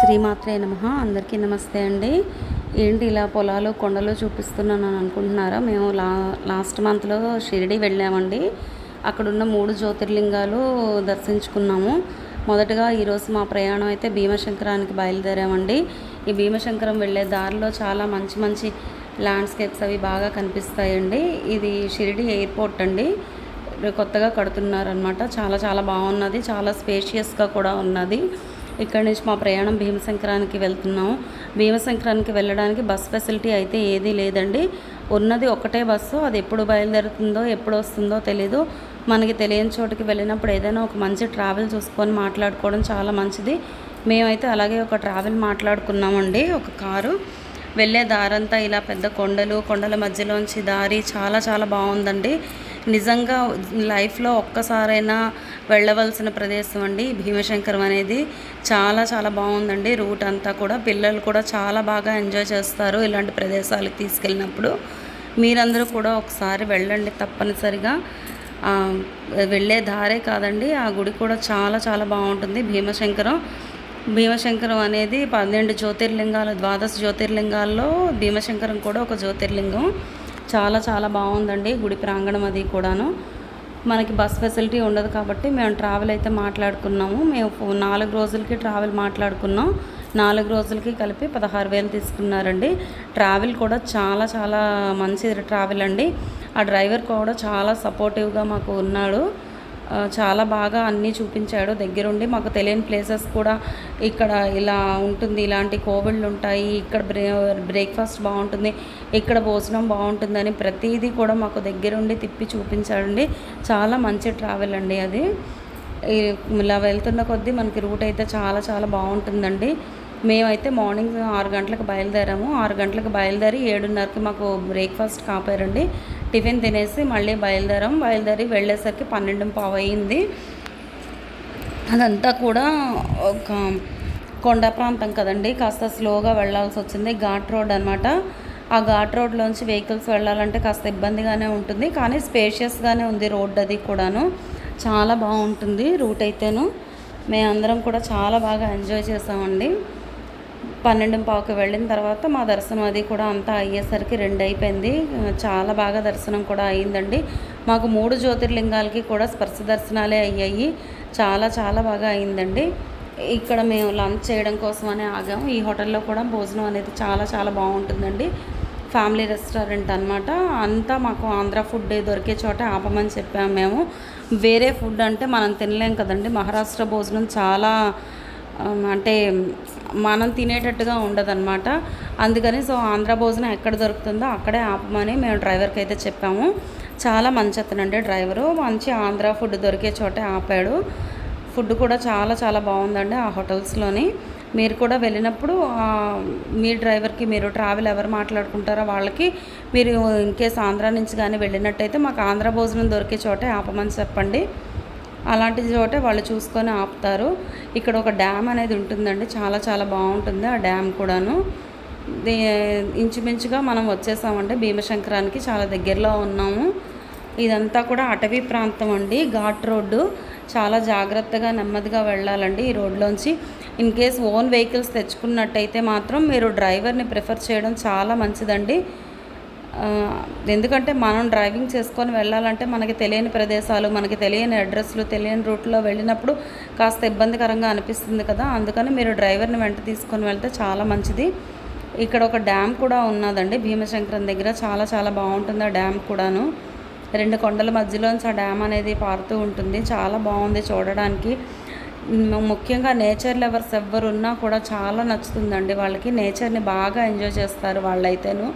శ్రీమాత్రే నమః. అందరికీ నమస్తే అండి. ఏంటి ఇలా పొలాలు కొండలు చూపిస్తున్నాను అనుకుంటున్నారా? మేము లాస్ట్ మంత్లో షిరిడి వెళ్ళామండి. అక్కడున్న 3 జ్యోతిర్లింగాలు దర్శించుకున్నాము. మొదటగా ఈరోజు మా ప్రయాణం అయితే భీమశంకరానికి బయలుదేరామండి. ఈ భీమశంకరం వెళ్ళే దారిలో చాలా మంచి మంచి ల్యాండ్స్కేప్స్ అవి బాగా కనిపిస్తాయండి. ఇది షిరిడి ఎయిర్పోర్ట్ అండి, కొత్తగా కడుతున్నారనమాట. చాలా చాలా బాగున్నది, చాలా స్పేషియస్గా కూడా ఉన్నది. ఇక్కడ నుంచి మా ప్రయాణం భీమశంకరానికి వెళ్తున్నాము. భీమశంకరానికి వెళ్ళడానికి బస్ ఫెసిలిటీ అయితే ఏదీ లేదండి. ఉన్నది ఒకటే బస్సు, అది ఎప్పుడు బయలుదేరుతుందో ఎప్పుడు వస్తుందో తెలీదు. మనకి తెలియని చోటుకి వెళ్ళినప్పుడు ఏదైనా ఒక మంచి ట్రావెల్ చూసుకొని మాట్లాడుకోవడం చాలా మంచిది. మేమైతే అలాగే ఒక ట్రావెల్ మాట్లాడుకున్నామండి. ఒక కారు వెళ్ళే దారంతా ఇలా పెద్ద కొండల మధ్యలోంచి దారి చాలా చాలా బాగుందండి. నిజంగా లైఫ్లో ఒక్కసారైనా వెళ్ళవలసిన ప్రదేశం అండి భీమశంకరం అనేది. చాలా చాలా బాగుందండి. రూట్ అంతా కూడా పిల్లలు కూడా చాలా బాగా ఎంజాయ్ చేస్తారు ఇలాంటి ప్రదేశాలకు తీసుకెళ్ళినప్పుడు. మీరందరూ కూడా ఒకసారి వెళ్ళండి తప్పనిసరిగా. వెళ్ళే దారే కాదండి, ఆ గుడి కూడా చాలా చాలా బాగుంటుంది. భీమశంకరం అనేది 12 జ్యోతిర్లింగాలు, 12 జ్యోతిర్లింగాల్లో భీమశంకరం కూడా ఒక జ్యోతిర్లింగం. చాలా చాలా బాగుందండి గుడి ప్రాంగణం అది కూడాను. మనకి బస్ ఫెసిలిటీ ఉండదు కాబట్టి మేము ట్రావెల్ అయితే మాట్లాడుకున్నాము. మేము 4 రోజులకి ట్రావెల్ మాట్లాడుకున్నాం. 4 రోజులకి కలిపి 16,000 తీసుకున్నారండి. ట్రావెల్ కూడా చాలా చాలా మంచి ట్రావెల్ అండి. ఆ డ్రైవర్ కూడా చాలా సపోర్టివ్గా మాకు ఉన్నాడు. చాలా బాగా అన్నీ చూపించాడు దగ్గరుండి. మాకు తెలియని ప్లేసెస్ కూడా ఇక్కడ ఇలా ఉంటుంది, ఇలాంటి కోవిళ్ళు ఉంటాయి, ఇక్కడ బ్రేక్ఫాస్ట్ బాగుంటుంది, ఇక్కడ భోజనం బాగుంటుందని ప్రతిదీ కూడా మాకు దగ్గరుండి తిప్పి చూపించాడండి. చాలా మంచి ట్రావెల్ అండి అది. ఇలా వెళ్తున్న కొద్దీ మనకి రూట్ అయితే చాలా చాలా బాగుంటుందండి. మేమైతే మార్నింగ్ 6 గంటలకు బయలుదేరాము. 6 గంటలకు బయలుదేరి 7:30కి మాకు బ్రేక్ఫాస్ట్ కాపారండి. టిఫిన్ తినేసి మళ్ళీ బయలుదేరి వెళ్ళేసరికి 12:15 అయింది. అదంతా కూడా ఒక కొండ ప్రాంతం కదండి, కాస్త స్లోగా వెళ్ళాల్సి వచ్చింది. ఘాట్ రోడ్ అనమాట. ఆ ఘాట్ రోడ్లోంచి వెహికల్స్ వెళ్ళాలంటే కాస్త ఇబ్బందిగానే ఉంటుంది, కానీ స్పేషియస్గానే ఉంది రోడ్ అది కూడాను. చాలా బాగుంటుంది రూట్ అయితేను. మేమందరం కూడా చాలా బాగా ఎంజాయ్ చేసామండి. 12:15కి వెళ్ళిన తర్వాత మా దర్శనం అది కూడా అంతా అయ్యేసరికి 2 అయిపోయింది. చాలా బాగా దర్శనం కూడా అయ్యిందండి. మాకు 3 జ్యోతిర్లింగాలకి కూడా స్పర్శ దర్శనాలే అయ్యాయి. చాలా చాలా బాగా అయిందండి. ఇక్కడ మేము లంచ్ చేయడం కోసమని ఆగాము. ఈ హోటల్లో కూడా భోజనం అనేది చాలా చాలా బాగుంటుందండి. ఫ్యామిలీ రెస్టారెంట్ అనమాట. అంతా మాకు ఆంధ్ర ఫుడ్ దొరికే చోట ఆపమని చెప్పాము మేము. వేరే ఫుడ్ అంటే మనం తినలేం కదండి. మహారాష్ట్ర భోజనం చాలా అంటే మనం తినేటట్టుగా ఉండదన్నమాట. అందుకని ఆంధ్ర భోజనం ఎక్కడ దొరుకుతుందో అక్కడే ఆపమని మేము డ్రైవర్కి అయితే చెప్పాము. చాలా మంచి అతనండి డ్రైవరు. మంచి ఆంధ్ర ఫుడ్ దొరికే చోటే ఆపాడు. ఫుడ్ కూడా చాలా చాలా బాగుందండి ఆ హోటల్స్లోని. మీరు కూడా వెళ్ళినప్పుడు మీ డ్రైవర్కి మీరు ట్రావెల్ ఎవరు మాట్లాడుకుంటారో వాళ్ళకి మీరు ఇన్కేస్ ఆంధ్ర నుంచి కానీ వెళ్ళినట్టయితే మాకు ఆంధ్ర భోజనం దొరికే చోటే ఆపమని చెప్పండి. అలాంటి చోటే వాళ్ళు చూసుకొని ఆపుతారు. ఇక్కడ ఒక డ్యామ్ అనేది ఉంటుందండి, చాలా చాలా బాగుంటుంది ఆ డ్యామ్ కూడాను. ఇంచుమించుగా మనం వచ్చేసామంటే భీమశంకరానికి చాలా దగ్గరలో ఉన్నాము. ఇదంతా కూడా అటవీ ప్రాంతం అండి, ఘాట్ రోడ్డు. చాలా జాగ్రత్తగా నెమ్మదిగా వెళ్ళాలండి ఈ రోడ్లోంచి. ఇన్ కేస్ ఓన్ వెహికల్స్ తెచ్చుకున్నట్టయితే మాత్రం మీరు డ్రైవర్ని ప్రిఫర్ చేయడం చాలా మంచిదండి. ఎందుకంటే మనం డ్రైవింగ్ చేసుకొని వెళ్ళాలంటే మనకి తెలియని ప్రదేశాలు, మనకి తెలియని అడ్రస్లు, తెలియని రూట్లో వెళ్ళినప్పుడు కాస్త ఇబ్బందికరంగా అనిపిస్తుంది కదా. అందుకని మీరు డ్రైవర్ని వెంట తీసుకొని వెళ్తే చాలా మంచిది. ఇక్కడ ఒక డ్యామ్ కూడా ఉన్నదండి భీమశంకరం దగ్గర. చాలా చాలా బాగుంటుంది ఆ డ్యామ్ కూడాను. 2 కొండల మధ్యలోంచి ఆ డ్యామ్ అనేది పారుతూ ఉంటుంది. చాలా బాగుంది చూడడానికి. ముఖ్యంగా నేచర్ లవర్స్ ఎవరున్నా కూడా చాలా నచ్చుతుందండి వాళ్ళకి. నేచర్ని బాగా ఎంజాయ్ చేస్తారు వాళ్ళైతేను.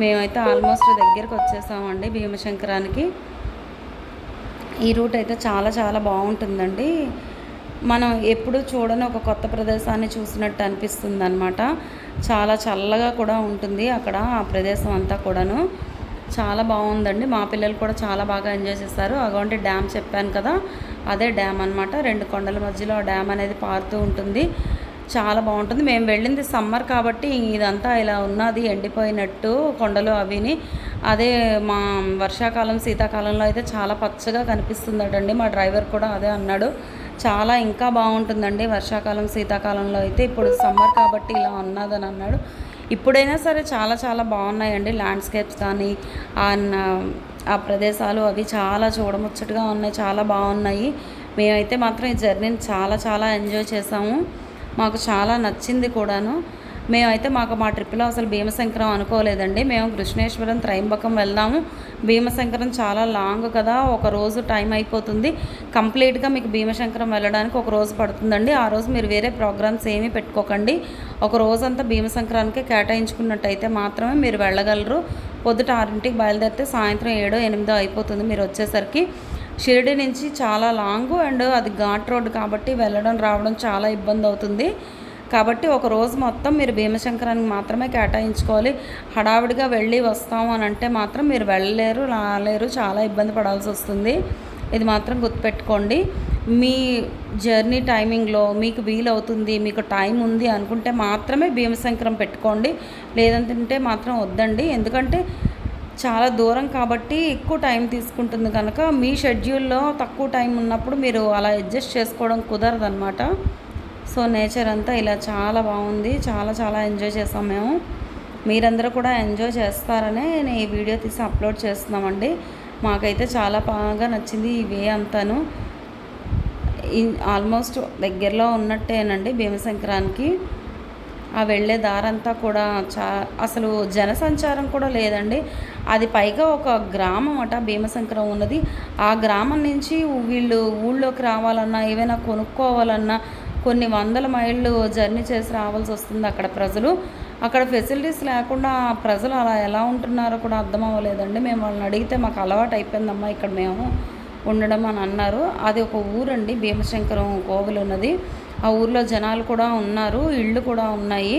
మేమైతే ఆల్మోస్ట్ దగ్గరికి వచ్చేసామండి భీమశంకరానికి. ఈ రూట్ అయితే చాలా చాలా బాగుంటుందండి. మనం ఎప్పుడు చూడని ఒక కొత్త ప్రదేశాన్ని చూసినట్టు అనిపిస్తుంది అనమాట. చాలా చల్లగా కూడా ఉంటుంది అక్కడ ఆ ప్రదేశం అంతా కూడాను. చాలా బాగుందండి. మా పిల్లలు కూడా చాలా బాగా ఎంజాయ్ చేస్తారు. అటువంటి డ్యామ్ చెప్పాను కదా, అదే డ్యామ్ అనమాట. 2 కొండల మధ్యలో ఆ డ్యామ్ అనేది పారుతూ ఉంటుంది. చాలా బాగుంటుంది. మేము వెళ్ళింది సమ్మర్ కాబట్టి ఇదంతా ఇలా ఉన్నది ఎండిపోయినట్టు కొండలు అవిని. అదే మా వర్షాకాలం శీతాకాలంలో అయితే చాలా పచ్చగా కనిపిస్తుందటండి. మా డ్రైవర్ కూడా అదే అన్నాడు. చాలా ఇంకా బాగుంటుందండి వర్షాకాలం శీతాకాలంలో అయితే. ఇప్పుడు సమ్మర్ కాబట్టి ఇలా ఉన్నదని అన్నాడు. ఇప్పుడైనా సరే చాలా చాలా బాగున్నాయండి ల్యాండ్స్కేప్స్ కానీ ఆ ప్రదేశాలు అవి చాలా చూడముచ్చటగా ఉన్నాయి, చాలా బాగున్నాయి. మేమైతే మాత్రం ఈ జర్నీని చాలా చాలా ఎంజాయ్ చేసాము, మాకు చాలా నచ్చింది కూడాను. మేమైతే మా ట్రిప్లో అసలు భీమశంకరం అనుకోలేదండి. మేము కృష్ణేశ్వరం, త్రయంబకం వెళ్దాము, భీమశంకరం చాలా లాంగ్ కదా, ఒక రోజు టైం అయిపోతుంది, కంప్లీట్గా మీకు భీమశంకరం వెళ్ళడానికి ఒక రోజు పడుతుందండి. ఆ రోజు మీరు వేరే ప్రోగ్రామ్స్ ఏమీ పెట్టుకోకండి, ఒక రోజంతా భీమశంకరానికి కేటాయించుకున్నట్టయితే మాత్రమే మీరు వెళ్ళగలరు. పొద్దుట 6ంటికి బయలుదేరితే సాయంత్రం 7, 8 అయిపోతుంది మీరు వచ్చేసరికి. షిరిడి నుంచి చాలా లాంగ్ అండ్ అది ఘాట్ రోడ్ కాబట్టి వెళ్ళడం రావడం చాలా ఇబ్బంది అవుతుంది. కాబట్టి ఒక రోజు మొత్తం మీరు భీమశంకరానికి మాత్రమే కేటాయించుకోవాలి. హడావిడిగా వెళ్ళి వస్తాము అని అంటే మాత్రం మీరు వెళ్ళలేరు, రాలేరు, చాలా ఇబ్బంది పడాల్సి వస్తుంది. ఇది మాత్రం గుర్తుపెట్టుకోండి. మీ జర్నీ టైమింగ్లో మీకు వీలవుతుంది, మీకు టైం ఉంది అనుకుంటే మాత్రమే భీమశంకరం పెట్టుకోండి, లేదంటే మాత్రం వద్దండి. ఎందుకంటే చాలా దూరం కాబట్టి ఎక్కువ టైం తీసుకుంటుంది కనుక మీ షెడ్యూల్లో తక్కువ టైం ఉన్నప్పుడు మీరు అలా అడ్జస్ట్ చేసుకోవడం కుదరదనమాట. సో నేచర్ అంతా ఇలా చాలా బాగుంది, చాలా చాలా ఎంజాయ్ చేసాం మేము. మీరందరూ కూడా ఎంజాయ్ చేస్తారనే నేను ఈ వీడియో తీసి అప్లోడ్ చేస్తున్నామండి. మాకైతే చాలా బాగా నచ్చింది ఈ వే అంతాను. ఆల్మోస్ట్ దగ్గరలో ఉన్నట్టేనండి భీమశంకరానికి. ఆ వెళ్ళే దారంతా కూడా అసలు జనసంచారం కూడా లేదండి. అది పైగా ఒక గ్రామం అట భీమశంకరం ఉన్నది. ఆ గ్రామం నుంచి వీళ్ళు ఊళ్ళోకి రావాలన్నా ఏవైనా కొనుక్కోవాలన్నా కొన్ని వందల మైళ్ళు జర్నీ చేసి రావాల్సి వస్తుంది అక్కడ ప్రజలు. అక్కడ ఫెసిలిటీస్ లేకుండా ప్రజలు అలా ఎలా ఉంటున్నారో కూడా అర్థం అవ్వలేదండి. మేము వాళ్ళని అడిగితే మాకు అలవాటు అయిపోయిందమ్మా ఇక్కడ మేము ఉండడం అని అన్నారు. అది ఒక ఊరండి, భీమశంకరం కోవిల్ ఉన్నది. ఆ ఊర్లో జనాలు కూడా ఉన్నారు, ఇళ్ళు కూడా ఉన్నాయి.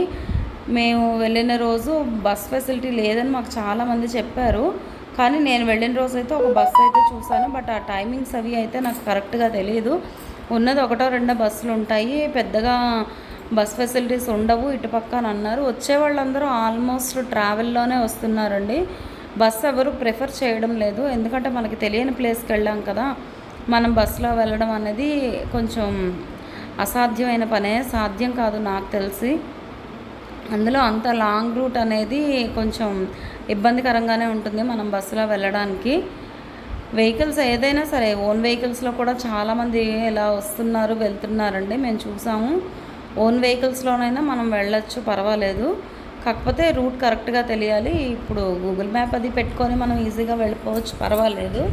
మేము వెళ్ళిన రోజు బస్ ఫెసిలిటీ లేదని మాకు చాలామంది చెప్పారు. కానీ నేను వెళ్ళిన రోజు అయితే ఒక బస్సు అయితే చూశాను, బట్ ఆ టైమింగ్స్ అవి అయితే నాకు కరెక్ట్గా తెలియదు. ఉన్నది 1-2 బస్సులు ఉంటాయి, పెద్దగా బస్ ఫెసిలిటీస్ ఉండవు ఇటుపక్క అని అన్నారు. వచ్చే వాళ్ళందరూ ఆల్మోస్ట్ ట్రావెల్లోనే వస్తున్నారండి, బస్సు ఎవరు ప్రిఫర్ చేయడం లేదు. ఎందుకంటే మనకి తెలియని ప్లేస్కి వెళ్ళాం కదా, మనం బస్సులో వెళ్ళడం అనేది కొంచెం అసాధ్యమైన పనే, సాధ్యం కాదు నాకు తెలిసి. అందులో అంత లాంగ్ రూట్ అనేది కొంచెం ఇబ్బందికరంగానే ఉంటుంది మనం బస్సులో వెళ్ళడానికి. వెహికల్స్ ఏదైనా సరే ఓన్ వెహికల్స్లో కూడా చాలామంది ఇలా వస్తున్నారు వెళ్తున్నారండి, మేము చూసాము. ఓన్ వెహికల్స్లోనైనా మనం వెళ్ళొచ్చు, పర్వాలేదు. కాకపోతే రూట్ కరెక్ట్గా తెలియాలి. ఇప్పుడు గూగుల్ మ్యాప్ అది పెట్టుకొని మనం ఈజీగా వెళ్ళిపోవచ్చు, పర్వాలేదు.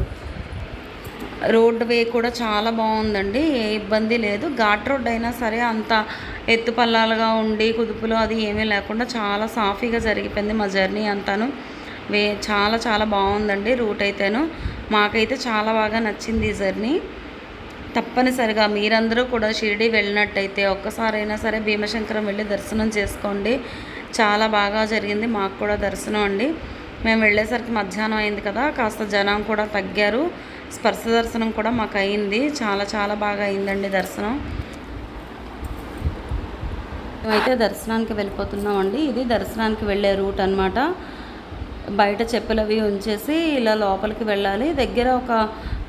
రోడ్ వే కూడా చాలా బాగుందండి, ఏ ఇబ్బంది లేదు. ఘాట్ రోడ్ అయినా సరే అంత ఎత్తుపల్లాలుగా ఉండి కుదుపులు అది ఏమీ లేకుండా చాలా సాఫీగా జరిగిపోయింది మా జర్నీ అంతాను. చాలా చాలా బాగుందండి రూట్ అయితేను. మాకైతే చాలా బాగా నచ్చింది ఈ జర్నీ. తప్పనిసరిగా మీరందరూ కూడా షిరిడి వెళ్ళినట్టయితే ఒక్కసారైనా సరే భీమశంకరం వెళ్ళి దర్శనం చేసుకోండి. చాలా బాగా జరిగింది మాకు కూడా దర్శనం అండి. మేము వెళ్ళేసరికి మధ్యాహ్నం అయింది కదా, కాస్త జనం కూడా తగ్గారు. స్పర్శ దర్శనం కూడా మాకు అయింది, చాలా చాలా బాగా అయిందండి దర్శనం. మేమైతే దర్శనానికి వెళ్ళిపోతున్నామండి. ఇది దర్శనానికి వెళ్ళే రూట్ అనమాట. బయట చెప్పులు అవి ఉంచేసి ఇలా లోపలికి వెళ్ళాలి. దగ్గర ఒక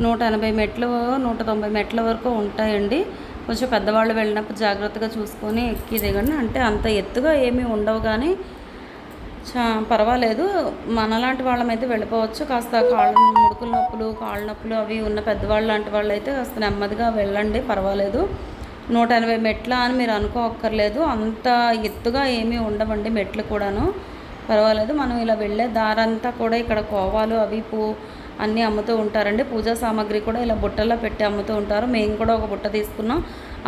180 మెట్లు 190 మెట్ల వరకు ఉంటాయండి. కొంచెం పెద్దవాళ్ళు వెళ్ళినప్పుడు జాగ్రత్తగా చూసుకొని ఎక్కి దిగండి. అంటే అంత ఎత్తుగా ఏమీ ఉండవు కానీ పర్వాలేదు, మనలాంటి వాళ్ళమైతే వెళ్ళిపోవచ్చు. కాస్త ముడుకుల నొప్పులు, కాళ్ళ నొప్పులు అవి ఉన్న పెద్దవాళ్ళు లాంటి వాళ్ళు అయితే కాస్త నెమ్మదిగా వెళ్ళండి, పర్వాలేదు. 180 మెట్ల అని మీరు అనుకోక్కర్లేదు, అంత ఎత్తుగా ఏమీ ఉండవండి మెట్లు కూడాను, పర్వాలేదు. మనం ఇలా వెళ్ళే దారంతా కూడా ఇక్కడ కోవాలు అవి అన్నీ అమ్ముతూ ఉంటారండి. పూజా సామాగ్రి కూడా ఇలా బుట్టల్లో పెట్టి అమ్ముతూ ఉంటారు. మేము కూడా ఒక బుట్ట తీసుకున్నాం.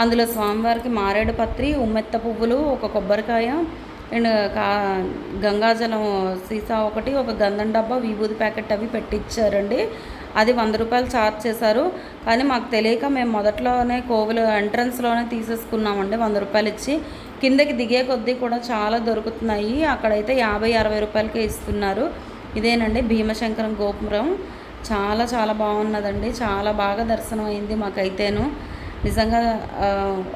అందులో స్వామివారికి మారేడు పత్రి, ఉమ్మెత్త పువ్వులు, ఒక కొబ్బరికాయ అండ్ గంగాజలం సీసా ఒకటి, ఒక గంధం డబ్బా, విభూది ప్యాకెట్ అవి పెట్టించారండి. అది 100 రూపాయలు ఛార్జ్ చేశారు. కానీ మాకు తెలియక మేము మొదట్లోనే కోవిల ఎంట్రన్స్లోనే తీసేసుకున్నామండి 100 రూపాయలు ఇచ్చి. కిందకి దిగే కొద్దీ కూడా చాలా దొరుకుతున్నాయి, అక్కడైతే 50-60 రూపాయలకే ఇస్తున్నారు. ఇదేనండి భీమశంకరం గోపురం, చాలా చాలా బాగున్నదండి, చాలా బాగా దర్శనం అయింది మాకైతేను. నిజంగా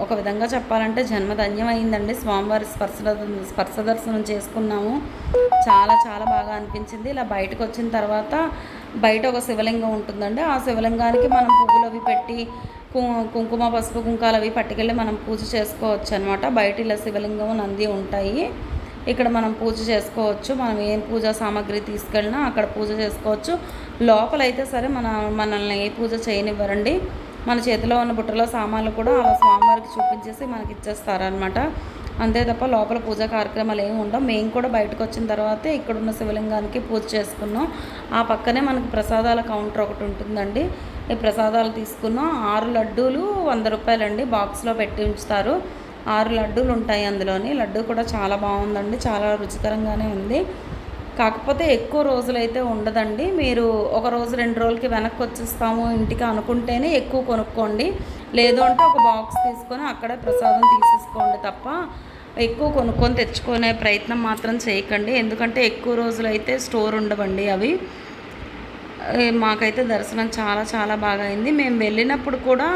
ఒక విధంగా చెప్పాలంటే జన్మధన్యమైందండి. స్వామివారి స్పర్శ దర్శనం చేసుకున్నాము, చాలా చాలా బాగా అనిపించింది. ఇలా బయటకు వచ్చిన తర్వాత బయట ఒక శివలింగం ఉంటుందండి. ఆ శివలింగానికి మనం పువ్వులు అవి పెట్టి కుంకుమ పసుపు కుంకాలు అవి పట్టుకెళ్ళి మనం పూజ చేసుకోవచ్చు అనమాట. బయట ఇలా శివలింగం నంది ఉంటాయి. ఇక్కడ మనం పూజ చేసుకోవచ్చు. మనం ఏం పూజా సామాగ్రి తీసుకెళ్ళినా అక్కడ పూజ చేసుకోవచ్చు. లోపలైతే సరే మనల్ని ఏ పూజ చేయనివ్వరండి. మన చేతిలో ఉన్న బుట్టలో సామాన్లు కూడా అలా స్వామివారికి చూపించేసి మనకి ఇచ్చేస్తారనమాట. అంతే తప్ప లోపల పూజా కార్యక్రమాలు ఏమి ఉండవు. మేము కూడా బయటకు వచ్చిన తర్వాత ఇక్కడున్న శివలింగానికి పూజ చేసుకున్నాం. ఆ పక్కనే మనకి ప్రసాదాల కౌంటర్ ఒకటి ఉంటుందండి. ఈ ప్రసాదాలు తీసుకున్నాం. 6 లడ్డూలు 100 రూపాయలండి. బాక్స్లో పెట్టి ఉంచుతారు. 6 లడ్డూలు ఉంటాయి అందులోని. లడ్డు కూడా చాలా బాగుందండి, చాలా రుచికరంగానే ఉంది. కాకపోతే ఎక్కువ రోజులైతే ఉండదండి. మీరు ఒక రోజు 2 రోజులకి వెనక్కి వచ్చేస్తాము ఇంటికి అనుకుంటేనే ఎక్కువ కొనుక్కోండి. లేదు అంటే ఒక బాక్స్ తీసుకొని అక్కడే ప్రసాదం తీసేసుకోండి తప్ప ఎక్కువ కొనుక్కొని తెచ్చుకునే ప్రయత్నం మాత్రం చేయకండి. ఎందుకంటే ఎక్కువ రోజులైతే స్టోర్ ఉండవండి అవి. మాకైతే దర్శనం చాలా చాలా బాగా అయింది. మేము వెళ్ళినప్పుడు కూడా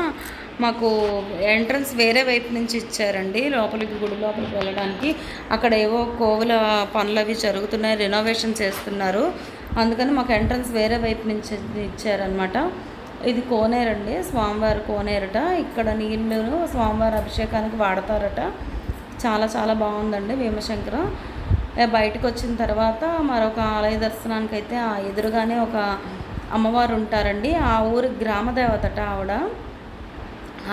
మాకు ఎంట్రన్స్ వేరే వైపు నుంచి ఇచ్చారండి లోపలికి, గుడి లోపలికి వెళ్ళడానికి. అక్కడ ఏవో కోవుల పనులు అవి జరుగుతున్నాయి, రెనోవేషన్ చేస్తున్నారు. అందుకని మాకు ఎంట్రన్స్ వేరే వైపు నుంచి ఇచ్చారనమాట. ఇది కోనేరండి, స్వామివారి కోనేరట. ఇక్కడ నీళ్ళు స్వామివారి అభిషేకానికి వాడతారట. చాలా చాలా బాగుందండి భీమశంకరం. బయటకు వచ్చిన తర్వాత మరొక ఆలయ దర్శనానికి అయితే ఆ ఎదురుగానే ఒక అమ్మవారు ఉంటారండి. ఆ ఊరి గ్రామదేవతట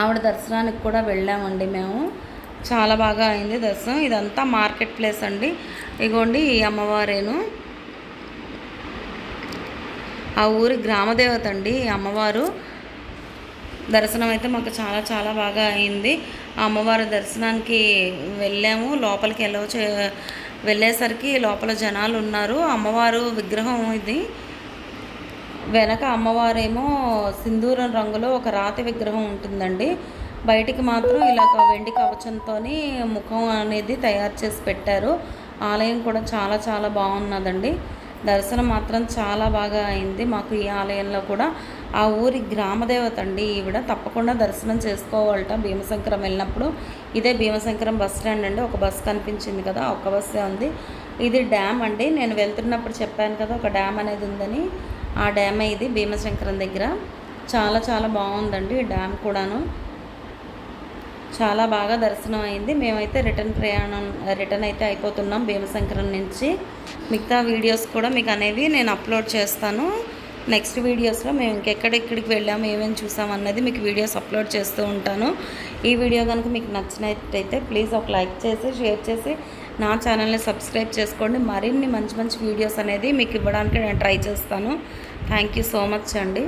ఆవిడ దర్శనానికి కూడా వెళ్ళామండి మేము. చాలా బాగా అయింది దర్శనం. ఇదంతా మార్కెట్ ప్లేస్ అండి. ఇగోండి ఈ అమ్మవారేను, ఆ ఊరి గ్రామదేవత అండి ఈ అమ్మవారు. దర్శనం అయితే మాకు చాలా చాలా బాగా అయింది. ఆ అమ్మవారి దర్శనానికి వెళ్ళాము. లోపలికి వెళ్ళేసరికి లోపల జనాలు ఉన్నారు. అమ్మవారు విగ్రహం ఇది. వెనక అమ్మవారేమో సింధూరం రంగులో ఒక రాతి విగ్రహం ఉంటుందండి. బయటికి మాత్రం ఇలా వెండి కవచంతో ముఖం అనేది తయారు చేసి పెట్టారు. ఆలయం కూడా చాలా చాలా బాగున్నదండి. దర్శనం మాత్రం చాలా బాగా అయింది మాకు ఈ ఆలయంలో కూడా. ఆ ఊరి గ్రామదేవత అండి ఈవిడ. తప్పకుండా దర్శనం చేసుకోవాలట భీమశంకరం వెళ్ళినప్పుడు. ఇదే భీమశంకరం బస్ స్టాండ్ అండి. ఒక బస్ కనిపించింది కదా, ఒక బస్సే ఉంది. ఇది డ్యామ్ అండి. నేను వెళ్తున్నప్పుడు చెప్పాను కదా ఒక డ్యామ్ అనేది ఉందని. ఆ డ్యామే ఇది భీమశంకరం దగ్గర. చాలా చాలా బాగుందండి ఈ డ్యామ్ కూడాను. చాలా బాగా దర్శనం అయింది. మేమైతే రిటర్న్ అయితే అయిపోతున్నాం భీమశంకరం నుంచి. మిగతా వీడియోస్ కూడా మీకు అనేవి నేను అప్లోడ్ చేస్తాను. నెక్స్ట్ వీడియోస్లో మేము ఇంకెక్కడెక్కడికి వెళ్ళాము, ఏమేమి చూసాము అన్నది మీకు వీడియోస్ అప్లోడ్ చేస్తూ ఉంటాను. ఈ వీడియో కనుక మీకు నచ్చినట్టయితే ప్లీజ్ ఒక లైక్ చేసి, షేర్ చేసి నా ఛానల్ని సబ్స్క్రైబ్ చేసుకోండి. మరిన్ని మంచి మంచి వీడియోస్ అనేది మీకు ఇవ్వడానికి నేను ట్రై చేస్తాను. థ్యాంక్ యూ సో మచ్ అండి.